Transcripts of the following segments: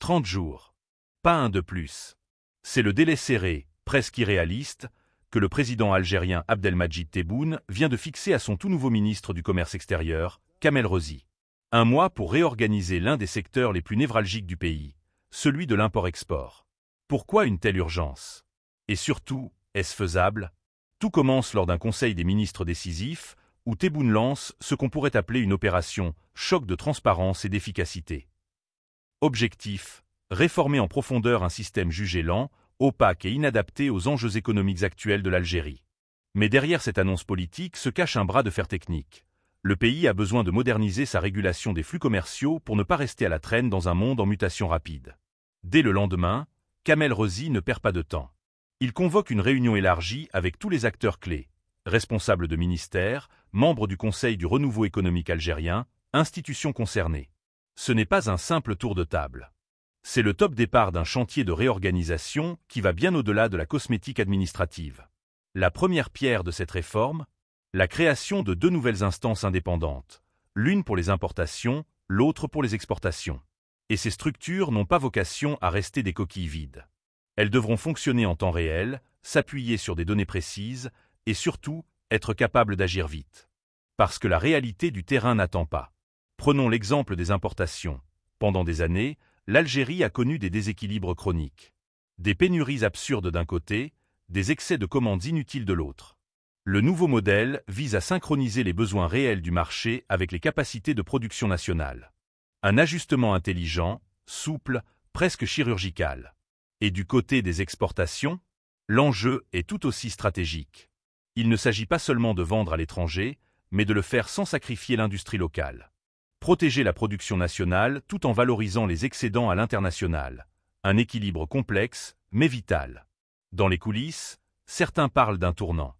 30 jours. Pas un de plus. C'est le délai serré, presque irréaliste, que le président algérien Abdelmadjid Tebboune vient de fixer à son tout nouveau ministre du Commerce extérieur, Kamel Rossi. Un mois pour réorganiser l'un des secteurs les plus névralgiques du pays, celui de l'import-export. Pourquoi une telle urgence? Et surtout, est-ce faisable? Tout commence lors d'un conseil des ministres décisif, où Tebboune lance ce qu'on pourrait appeler une opération choc de transparence et d'efficacité. Objectif: réformer en profondeur un système jugé lent, opaque et inadapté aux enjeux économiques actuels de l'Algérie. Mais derrière cette annonce politique se cache un bras de fer technique. Le pays a besoin de moderniser sa régulation des flux commerciaux pour ne pas rester à la traîne dans un monde en mutation rapide. Dès le lendemain, Kamel Rossi ne perd pas de temps. Il convoque une réunion élargie avec tous les acteurs clés, responsables de ministères, membres du Conseil du renouveau économique algérien, institutions concernées. Ce n'est pas un simple tour de table. C'est le top départ d'un chantier de réorganisation qui va bien au-delà de la cosmétique administrative. La première pierre de cette réforme, la création de 2 nouvelles instances indépendantes, l'une pour les importations, l'autre pour les exportations. Et ces structures n'ont pas vocation à rester des coquilles vides. Elles devront fonctionner en temps réel, s'appuyer sur des données précises et surtout être capables d'agir vite. Parce que la réalité du terrain n'attend pas. Prenons l'exemple des importations. Pendant des années, l'Algérie a connu des déséquilibres chroniques. Des pénuries absurdes d'un côté, des excès de commandes inutiles de l'autre. Le nouveau modèle vise à synchroniser les besoins réels du marché avec les capacités de production nationale. Un ajustement intelligent, souple, presque chirurgical. Et du côté des exportations, l'enjeu est tout aussi stratégique. Il ne s'agit pas seulement de vendre à l'étranger, mais de le faire sans sacrifier l'industrie locale. Protéger la production nationale tout en valorisant les excédents à l'international. Un équilibre complexe, mais vital. Dans les coulisses, certains parlent d'un tournant.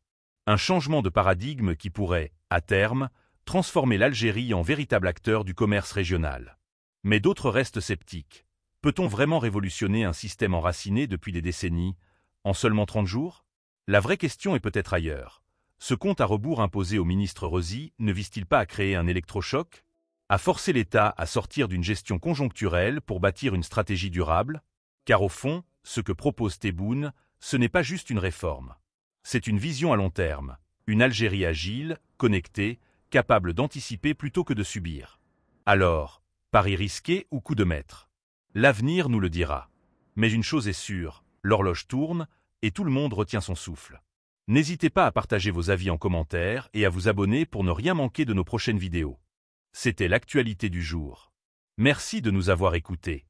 Un changement de paradigme qui pourrait, à terme, transformer l'Algérie en véritable acteur du commerce régional. Mais d'autres restent sceptiques. Peut-on vraiment révolutionner un système enraciné depuis des décennies, en seulement 30 jours? La vraie question est peut-être ailleurs. Ce compte à rebours imposé au ministre Rossi ne vise-t-il pas à créer un électrochoc? À forcer l'État à sortir d'une gestion conjoncturelle pour bâtir une stratégie durable? Car au fond, ce que propose Tebboune, ce n'est pas juste une réforme. C'est une vision à long terme, une Algérie agile, connectée, capable d'anticiper plutôt que de subir. Alors, pari risqué ou coup de maître? L'avenir nous le dira. Mais une chose est sûre, l'horloge tourne et tout le monde retient son souffle. N'hésitez pas à partager vos avis en commentaire et à vous abonner pour ne rien manquer de nos prochaines vidéos. C'était l'actualité du jour. Merci de nous avoir écoutés.